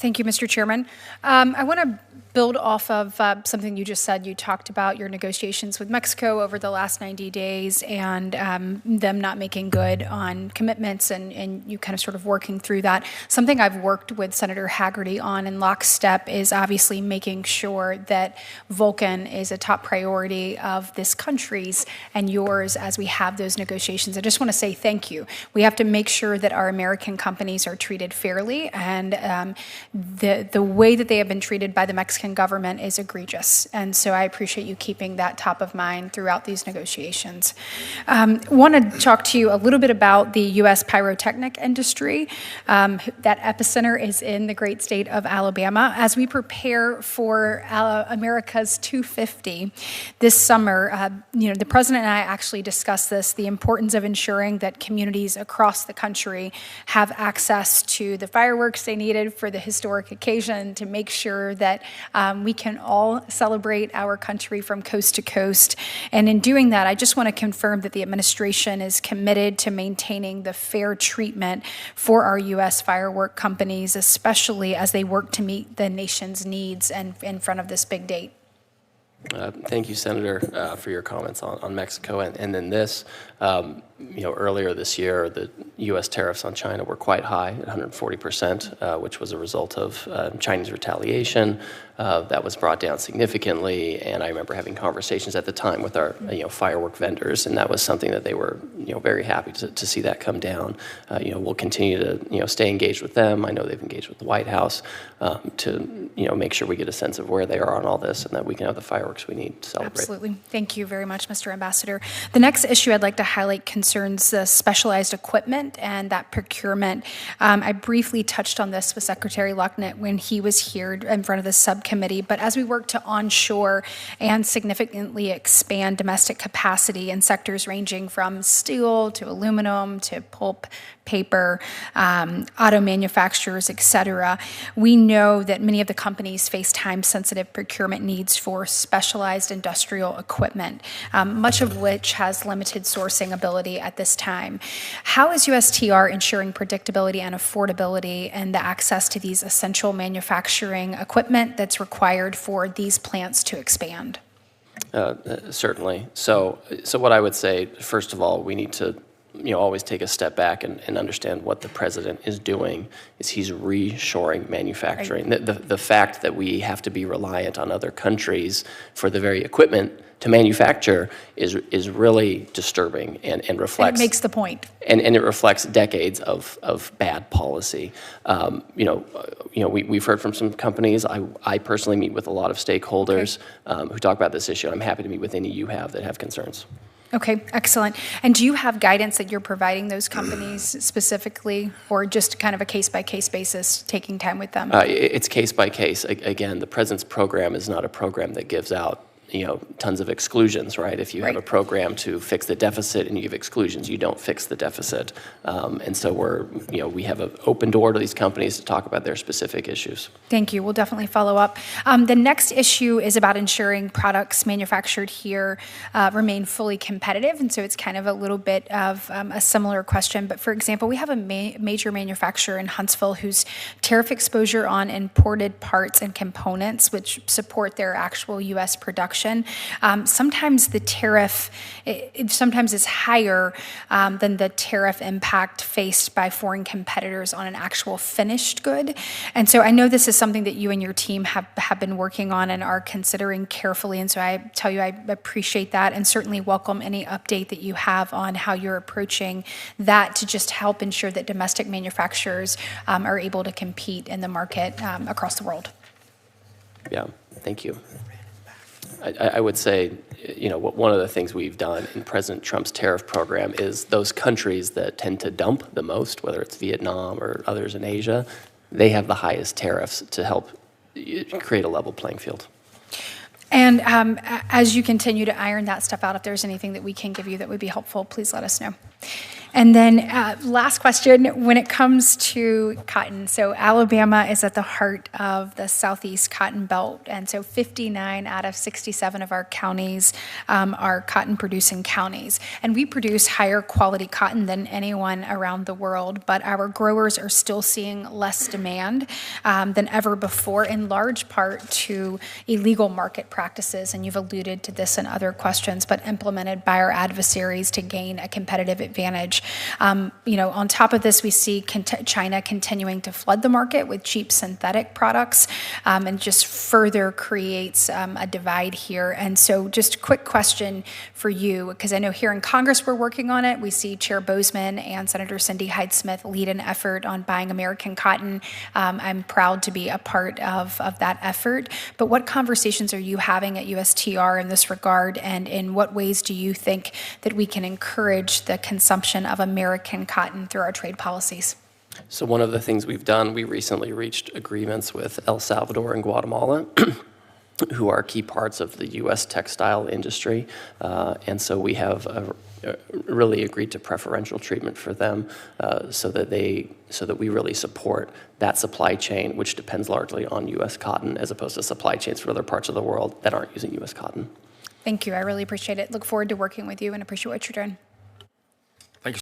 Thank you, Mr. Chairman. I want to build off of something you just said. You talked about your negotiations with Mexico over the last 90 days and them not making good on commitments and you kind of sort of working through that. Something I've worked with Senator Haggerty on in lockstep is obviously making sure that Vulcan is a top priority of this country's and yours as we have those negotiations. I just want to say thank you. We have to make sure that our American companies are treated fairly, and the way that they have been treated by the Mexican government is egregious. And so I appreciate you keeping that top of mind throughout these negotiations. Want to talk to you a little bit about the U.S. pyrotechnic industry. That epicenter is in the great state of Alabama. As we prepare for America's 250 this summer, the president and I actually discussed this, the importance of ensuring that communities across the country have access to the fireworks they needed for the historic occasion, to make sure that we can all celebrate our country from coast to coast. And in doing that, I just want to confirm that the administration is committed to maintaining the fair treatment for our U.S. firework companies, especially as they work to meet the nation's needs and in front of this big date. Thank you, Senator, for your comments on Mexico. And then this, earlier this year, the U.S. tariffs on China were quite high, at 140%, which was a result of Chinese retaliation. That was brought down significantly, and I remember having conversations at the time with our firework vendors, and that was something that they were very happy to see that come down. We'll continue to stay engaged with them. I know they've engaged with the White House to make sure we get a sense of where they are on all this, and that we can have the fireworks we need to celebrate. Absolutely. Thank you very much, Mr. Ambassador. The next issue I'd like to highlight concerns the specialized equipment and that procurement. I briefly touched on this with Secretary Lucknett when he was here in front of the subcommittee, but as we work to onshore and significantly expand domestic capacity in sectors ranging from steel to aluminum to pulp, paper, auto manufacturers, et cetera, we know that many of the companies face time-sensitive procurement needs for specialized industrial equipment, much of which has limited sourcing ability at this time. How is USTR ensuring predictability and affordability and the access to these essential manufacturing equipment that's required for these plants to expand? Certainly. So what I would say, first of all, we need to always take a step back and understand what the president is doing is he's reshoring manufacturing. Right. The fact that we have to be reliant on other countries for the very equipment to manufacture is really disturbing and reflects. And it makes the point. And it reflects decades of bad policy. We've heard from some companies. I personally meet with a lot of stakeholders who talk about this issue. I'm happy to meet with any you have that have concerns. Okay, excellent. And do you have guidance that you're providing those companies specifically, or just kind of a case-by-case basis, taking time with them? It's case-by-case. Again, the President's program is not a program that gives out tons of exclusions, right? If you have a program to fix the deficit and you give exclusions, you don't fix the deficit. And so we have an open door to these companies to talk about their specific issues. Thank you. We'll definitely follow up. The next issue is about ensuring products manufactured here remain fully competitive. And so it's kind of a little bit of a similar question. But for example, we have a major manufacturer in Huntsville whose tariff exposure on imported parts and components, which support their actual U.S. production, sometimes the tariff sometimes is higher than the tariff impact faced by foreign competitors on an actual finished good. And so I know this is something that you and your team have been working on and are considering carefully. And so I tell you, I appreciate that and certainly welcome any update that you have on how you're approaching that to just help ensure that domestic manufacturers are able to compete in the market across the world. Yeah, thank you. I would say, one of the things we've done in President Trump's tariff program is those countries that tend to dump the most, whether it's Vietnam or others in Asia, they have the highest tariffs to help create a level playing field. And as you continue to iron that stuff out, if there's anything that we can give you that would be helpful, please let us know. And then last question, when it comes to cotton, so Alabama is at the heart of the Southeast Cotton Belt, and so 59 out of 67 of our counties are cotton-producing counties. And we produce higher quality cotton than anyone around the world, but our growers are still seeing less demand than ever before, in large part to illegal market practices, and you've alluded to this in other questions, but implemented by our adversaries to gain a competitive advantage. On top of this, we see China continuing to flood the market with cheap synthetic products, and just further creates a divide here. And so just a quick question for you, because I know here in Congress we're working on it. We see Chair Bozeman and Senator Cindy Hyde-Smith lead an effort on buying American cotton. I'm proud to be a part of that effort. But what conversations are you having at USTR in this regard, and in what ways do you think that we can encourage the consumption of American cotton through our trade policies? So one of the things we've done, we recently reached agreements with El Salvador and Guatemala, who are key parts of the U.S. textile industry. And so we have really agreed to preferential treatment for them, so that we really support that supply chain, which depends largely on U.S. cotton, as opposed to supply chains for other parts of the world that aren't using U.S. cotton. Thank you. I really appreciate it. Look forward to working with you and appreciate what you're doing.